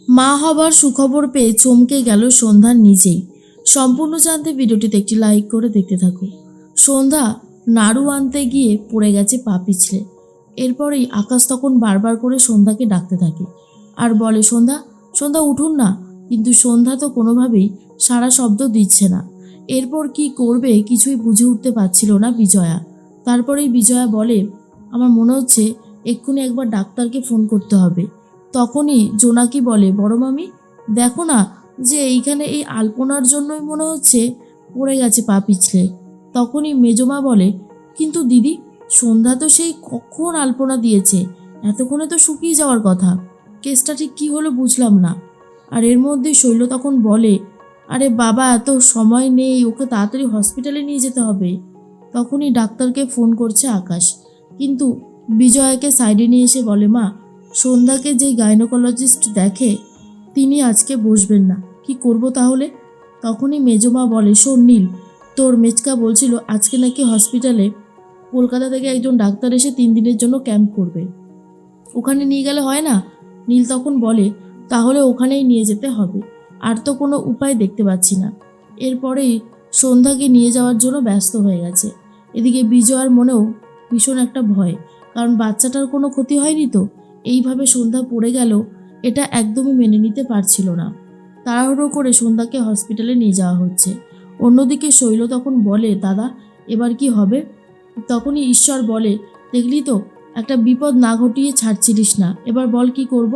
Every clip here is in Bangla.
মা হবার সুখবর পেয়ে চমকে গেল সন্ধ্যা নিজেই। সম্পূর্ণ জানতে ভিডিওটিতে একটি লাইক করে দেখতে থাকো। সন্ধ্যা নাড়ু আনতে গিয়ে পড়ে গেছে পা পিছলে। এরপরেই আকাশ তখন বারবার করে সন্ধ্যাকে ডাকতে থাকে আর বলে, সন্ধ্যা সন্ধ্যা উঠুন না। কিন্তু সন্ধ্যা তো কোনোভাবেই সাড়া শব্দ দিচ্ছে না। এরপর কি করবে কিছুই বুঝে উঠতে পারছিল না বিজয়া। তারপরেই বিজয়া বলে, আমার মনে হচ্ছে এক্ষুনি একবার ডাক্তারকে ফোন করতে হবে। তখনই জোনাকি বলে, বড় মামি দেখো না, যে এইখানে এই আলপনার জন্যই মনে হচ্ছে পড়ে গেছে পা পিছলে। তখনই মেজমা বলে, কিন্তু দিদি সন্ধ্যা তো সেই কখন আলপনা দিয়েছে, এতক্ষণে তো শুকিয়ে যাওয়ার কথা। কেসটা ঠিক কী হলো বুঝলাম না। আর এর মধ্যে শৈল তখন বলে, আরে বাবা এত সময় নেই, ওকে তাড়াতাড়ি হসপিটালে নিয়ে যেতে হবে। তখনই ডাক্তারকে ফোন করছে আকাশ, কিন্তু বিজয়াকে সাইডে নিয়ে এসে বলে, মা সন্ধ্যাকে যে গাইনোকোলজিস্ট দেখে তিনি আজকে বসবেন না, কি করব তাহলে? তখনই মেজমা বলে, শোন নীল, তোর মেচকা বলছিল আজকে নাকি হসপিটালে কলকাতা থেকে একজন ডাক্তার এসে 3 দিনের জন্য ক্যাম্প করবে, ওখানে নিয়ে গেলে হয় না? নীল তখন বলে, তাহলে ওখানেই নিয়ে যেতে হবে, আর তো কোনো উপায় দেখতে পাচ্ছি না। এরপরেই সন্ধ্যাকে নিয়ে যাওয়ার জন্য ব্যস্ত হয়ে গেছে। এদিকে বিজয়ার মনেও ভীষণ একটা ভয়, কারণ বাচ্চাটার কোনো ক্ষতি হয়নি তো। এইভাবে সন্ধ্যা পড়ে গেল, এটা একদমই মেনে নিতে পারছিল না। তাড়াহুড়ো করে সন্ধ্যাকে হসপিটালে নিয়ে যাওয়া হচ্ছে। অন্যদিকে শৈল তখন বলে, দাদা এবার কি হবে? তখনই ঈশ্বর বলে, দেখলি তো, একটা বিপদ না ঘটিয়ে ছাড়ছিলিস না, এবার বল কি করব?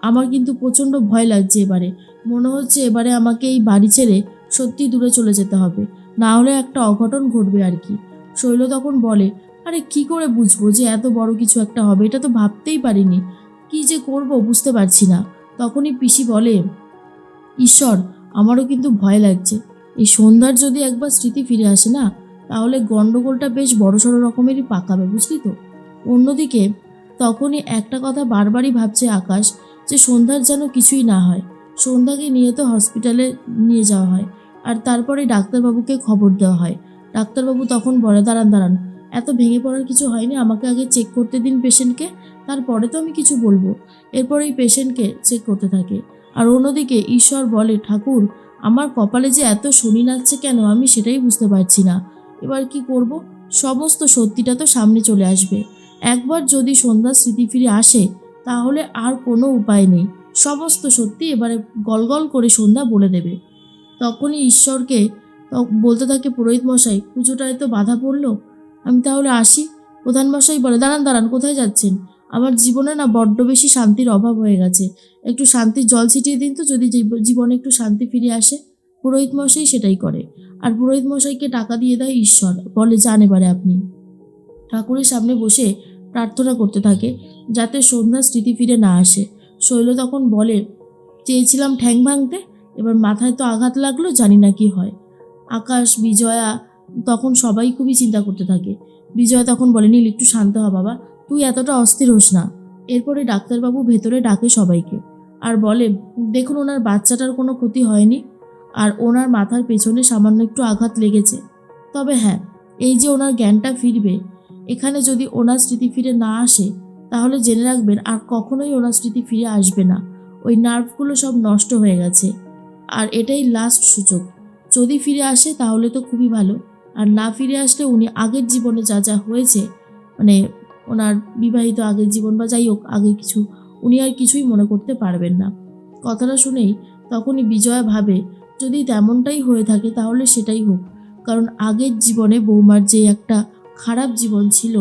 আমার কিন্তু প্রচণ্ড ভয় লাগছে এবারে। মনে হচ্ছে এবারে আমাকে এই বাড়ি ছেড়ে সত্যি দূরে চলে যেতে হবে, না হলে একটা অঘটন ঘটবে আর কি। শৈল তখন বলে, আরে কি করে বুঝবো যে এত বড় কিছু একটা হবে? এটা তো ভাবতেই পারিনি, কি যে করব বুঝতে পারছি না। তখনই পিসি বলে, ঈশ্বর আমারও কিন্তু ভয় লাগছে। এই সন্ধ্যার যদি একবার স্মৃতি ফিরে আসে না, তাহলে গন্ডগোলটা বেশ বড়সড় রকমেরই পাকাবে, বুঝলি তো। অন্যদিকে তখনই একটা কথা বারবারই ভাবছে আকাশ, যে সন্ধ্যার যেন কিছুই না হয়। সন্ধ্যাকে নিয়ে তো হসপিটালে নিয়ে যাওয়া হয়, আর তারপরে ডাক্তারবাবুকে খবর দেওয়া হয়। ডাক্তারবাবু তখন বলে, দাঁড়ান দাঁড়ান, এত ভেঙে পড়ার কিছু হয়নি, আমাকে আগে চেক করতে দিন পেশেন্টকে, তারপরে তো আমি কিছু বলবো। এরপর এই পেশেন্টকে চেক করতে থাকে। আর অন্যদিকে ঈশ্বর বলে, ঠাকুর আমার কপালে যে এত শনি নাচছে কেন, আমি সেটাই বুঝতে পারছি না। এবার কি করব? সমস্ত সত্যিটা তো সামনে চলে আসবে। একবার যদি সন্ধ্যার স্মৃতি ফিরে আসে, তাহলে আর কোনো উপায় নেই, সমস্ত সত্যি এবারে গলগল করে সন্ধ্যা বলে দেবে। তখনই ঈশ্বরকে বলতে থাকে, পুরোহিত মশাই পুজোটায় তো বাধা পড়লো, আমি তাহলে আসি। প্রধান মশাই বলে, দাঁড়ান দাঁড়ান, কোথায় যাচ্ছেন? আমার জীবনে না বড্ড বেশি শান্তির অভাব হয়ে গেছে, একটু শান্তির জল ছিটিয়ে দিন তো, যদি জীবনে একটু শান্তি ফিরে আসে। পুরোহিত মশাই সেটাই করে, আর পুরোহিত মশাইকে টাকা দিয়ে দেয় ঈশ্বর, বলে, যান এবারে আপনি। ঠাকুরের সামনে বসে প্রার্থনা করতে থাকে যাতে সন্ধ্যার স্মৃতি ফিরে না আসে। শৈল তখন বলে, চেয়েছিলাম ঠ্যাং ভাঙতে, এবার মাথায় তো আঘাত লাগলো, জানি না কি হয়। আকাশ, বিজয়া তখন সবাই খুবই চিন্তা করতে থাকে। বিজয়া তখন বলে, নীল একটু শান্ত হ বাবা, তুই এতটা অস্থির হোস না। এরপরে ডাক্তারবাবু ভেতরে ডাকে সবাইকে আর বলে, দেখুন ওনার বাচ্চাটার কোনো ক্ষতি হয়নি, আর ওনার মাথার পেছনে সামান্য একটু আঘাত লেগেছে। তবে হ্যাঁ, এই যে ওনার জ্ঞানটা ফিরবে, এখানে যদি ওনার স্মৃতি ফিরে না আসে, তাহলে জেনে রাখবেন আর কখনোই ওনার স্মৃতি ফিরে আসবে না। ওই নার্ভগুলো সব নষ্ট হয়ে গেছে, আর এটাই লাস্ট সুযোগ। যদি ফিরে আসে তাহলে তো খুবই ভালো, আর না ফিরে আসলে উনি আগের জীবনে যা যা হয়েছে, মানে ওনার বিবাহিত আগের জীবন বা যাই হোক আগের কিছু, উনি আর কিছুই মনে করতে পারবেন না। কথাটা শুনেই তখনই বিজয়া ভাবে, যদি তেমনটাই হয়ে থাকে তাহলে সেটাই হোক, কারণ আগের জীবনে বৌমার যে একটা খারাপ জীবন ছিল,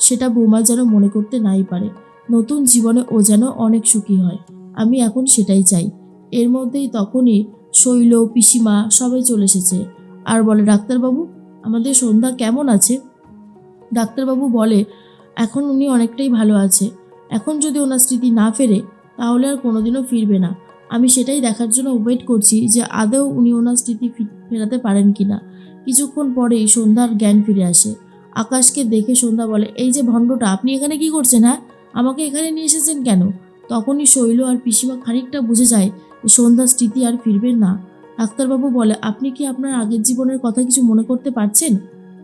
সেটা বৌমা যেন মনে করতে নাই পারে। নতুন জীবনে ও যেন অনেক সুখী হয়, আমি এখন সেটাই চাই। এর মধ্যেই তখনই শৈল, পিসিমা সবাই চলে এসেছে আর বলে, ডাক্তারবাবু আমাদের সন্ধ্যা কেমন আছে? ডাক্তারবাবু বলে, এখন উনি অনেকটাই ভালো আছে। এখন যদি ওনার স্মৃতি না ফেরে, তাহলে আর কোনোদিনও ফিরবে না। আমি সেটাই দেখার জন্য ওয়েট করছি যে আদৌ উনি ওনার স্মৃতি ফেরাতে পারেন কি না। কিছুক্ষণ পরেই সন্ধ্যার জ্ঞান ফিরে আসে। আকাশকে দেখে সন্ধ্যা বলে, এই যে ভণ্ডটা, আপনি এখানে কি করছেন? হ্যাঁ, আমাকে এখানে নিয়ে এসেছেন কেন? তখনই শৈল আর পিসিমা খানিকটা বুঝে যায় সন্ধ্যার স্মৃতি আর ফিরবেন না। ডাক্তারবাবু বলে, আপনি কি আপনার আগের জীবনের কথা কিছু মনে করতে পারছেন?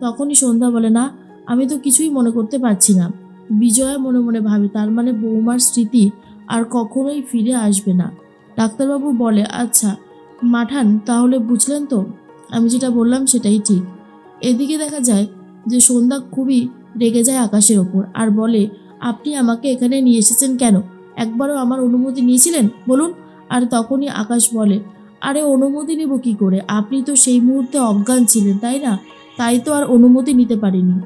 তখনই সন্ধ্যা বলে, না, আমি তো কিছুই মনে করতে পারছি না। বিজয়া মনে মনে ভাবে, তার মানে বৌমার স্মৃতি আর কখনোই ফিরে আসবে না। ডাক্তারবাবু বলে, আচ্ছা মাঠান, তাহলে বুঝলেন তো, আমি যেটা বললাম সেটাই ঠিক। এদিকে দেখা যায় যে সন্ধ্যা খুবই রেগে যায় আকাশের ওপর আর বলে, আপনি আমাকে এখানে নিয়ে এসেছেন কেন? একবারও আমার অনুমতি নিয়েছিলেন বলুন? আর তখনই আকাশ বলে, আরে অনুমতি নেব কী করে, আপনি তো সেই মুহূর্তে অজ্ঞান ছিলেন তাই না, তাই তো আর অনুমতি নিতে পারিনি।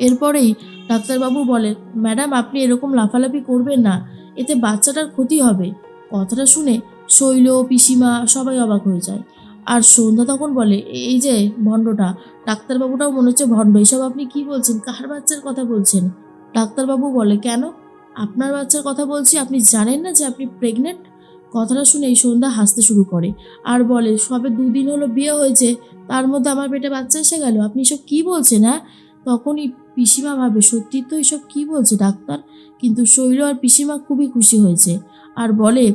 এরপরেই ডাক্তারবাবু বলেন, ম্যাডাম আপনি এরকম লাফালাফি করবেন না, এতে বাচ্চাটার ক্ষতি হবে। কথাটা শুনে শৈল, পিসিমা সবাই অবাক হয়ে যায়। আর সন্ধ্যা তখন বলে, এই যে ভণ্ডটা, ডাক্তারবাবুটাও মনে হচ্ছে ভণ্ড, এসব আপনি কি বলছেন, কার বাচ্চার কথা বলছেন? ডাক্তারবাবু বলে, কেন, আপনার বাচ্চার কথা বলছি, আপনি জানেন না যে আপনি প্রেগনেন্ট? কথাটা শুনে এই সন্ধ্যা হাসতে শুরু করে আর বলে, সবে 2 দিন হলো বিয়ে হয়েছে, তার মধ্যে আমার পেটে বাচ্চা এসে গেল, আপনি এসব কী বলছেন? হ্যাঁ, তখনই পিসিমা ভাবে, সত্যি তো এসব কী বলছে ডাক্তার। কিন্তু শৈল আর পিসিমা খুবই খুশি হয়েছে আর বলে,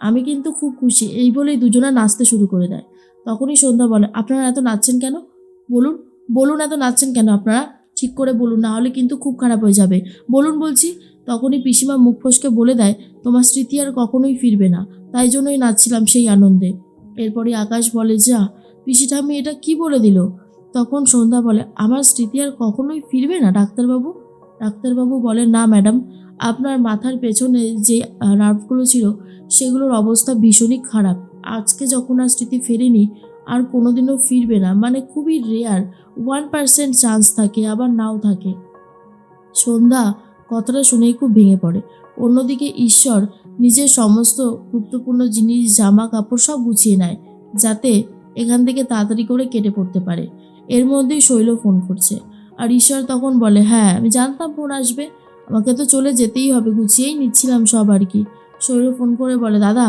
আমি কিন্তু খুব খুশি, এই বলেই দুজনা নাচতে শুরু করে দেয়। তখনই সন্ধ্যা বলে, আপনারা এত নাচছেন কেন? বলুন, বলুন এত নাচছেন কেন আপনারা? ঠিক করে বলুন, না হলে কিন্তু খুব খারাপ হয়ে যাবে, বলুন বলছি। তখনই পিসিমা মুখ ফসকে বলে দেয়, তোমার স্মৃতি আর কখনোই ফিরবে না, তাই জন্যই নাচছিলাম সেই আনন্দে। এরপরে আকাশ বলে, যা পিসি ঠাম্মি এটা কি বলে দিল? তখন সন্ধ্যা বলে, আমার স্মৃতি আর কখনোই ফিরবে না ডাক্তারবাবু? ডাক্তারবাবু বলে, না ম্যাডাম, আপনার মাথার পেছনে যে নার্ভগুলো ছিল সেগুলোর অবস্থা ভীষণই খারাপ। আজকে যখন আর স্মৃতি ফেরেনি, আর কোনোদিনও ফিরবে না, মানে খুবই রেয়ার, 1% চান্স থাকে, আবার নাও থাকে। সন্ধ্যা কথাটা শুনেই খুব ভেঙে পড়ে। অন্যদিকে ঈশ্বর নিজের সমস্ত গুরুত্বপূর্ণ জিনিস, জামা কাপড় সব গুছিয়ে নেয় যাতে এখান থেকে তাড়াতাড়ি করে কেটে পড়তে পারে। এর মধ্যেই শৈল ফোন করছে আর ঈশ্বর তখন বলে, হ্যাঁ আমি জানতাম ফোন আসবে, আমাকে তো চলে যেতেই হবে, গুছিয়েই নিচ্ছিলাম সব আর কি। শৈল ফোন করে বলে, দাদা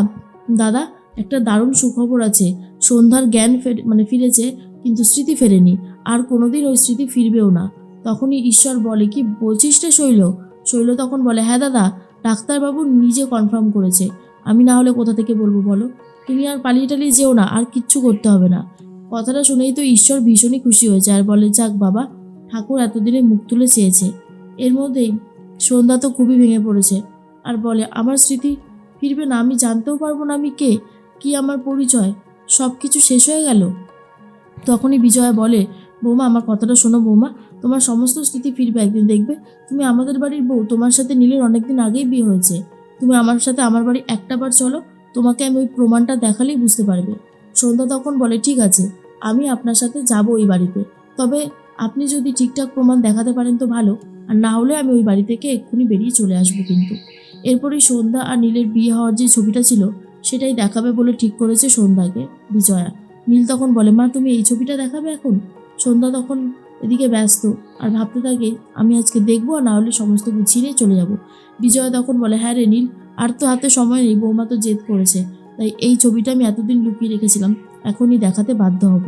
দাদা একটা দারুণ সুখবর আছে, সন্ধ্যার জ্ঞান ফিরেছে, কিন্তু স্মৃতি ফেরেনি, আর কোনোদিন ওই স্মৃতি ফিরবেও না। তখনই ঈশ্বর বলে, কি বলছিস রে শৈল? শৈল তখন বলে, হ্যাঁ দাদা, ডাক্তারবাবু নিজে কনফার্ম করেছে, আমি না হলে কোথা থেকে বলবো বলো? তুমি আর পালিয়ে টালিয়ে যেও না, আর কিচ্ছু করতে হবে না। কথাটা শুনেই তো ঈশ্বর ভীষণই খুশি হয়েছে আর বলে, যাক বাবা, ঠাকুর এতদিনে মুখ তুলে চেয়েছে। এর মধ্যেই সন্ধ্যা তো খুবই ভেঙে পড়েছে আর বলে, আমার স্মৃতি ফিরবে না, আমি জানতেও পারবো না আমি কে, কি আমার পরিচয়, সব কিছু শেষ হয়ে গেল। তখনই বিজয়া বলে, বৌমা আমার কথাটা শোনো বৌমা, তোমার সমস্ত স্মৃতি ফিরবে একদিন, দেখবে। তুমি আমাদের বাড়ির বউ, তোমার সাথে নীলের অনেকদিন আগেই বিয়ে হয়েছে, তুমি আমার সাথে আমার বাড়ি একটাবার চলো, তোমাকে আমি ওই প্রমাণটা দেখালেই বুঝতে পারবে। সন্ধ্যা তখন বলে, ঠিক আছে, আমি আপনার সাথে যাব ওই বাড়িতে, তবে আপনি যদি ঠিকঠাক প্রমাণ দেখাতে পারেন তো ভালো, আর না হলে আমি ওই বাড়ি থেকে এক্ষুনি বেরিয়ে চলে আসবো কিন্তু। এরপরেই সন্ধ্যা আর নীলের বিয়ে হওয়ার যে ছবিটা ছিল সেটাই দেখাবে বলে ঠিক করেছে সন্ধ্যাকে বিজয়া। নীল তখন বলে, মা তুমি এই ছবিটা দেখাবে এখন? সন্ধ্যা তখন এদিকে ব্যস্ত আর ভাবতে থাকে, আমি আজকে দেখবো, আর না হলে সমস্ত গুছিয়ে নিয়ে চলে যাব। বিজয়া তখন বলে, হ্যাঁ রে নীল, আর তো হাতে সময় নেই, বৌমা তো জেদ করেছে, তাই এই ছবিটা আমি এতদিন লুকিয়ে রেখেছিলাম, এখনই দেখাতে বাধ্য হব।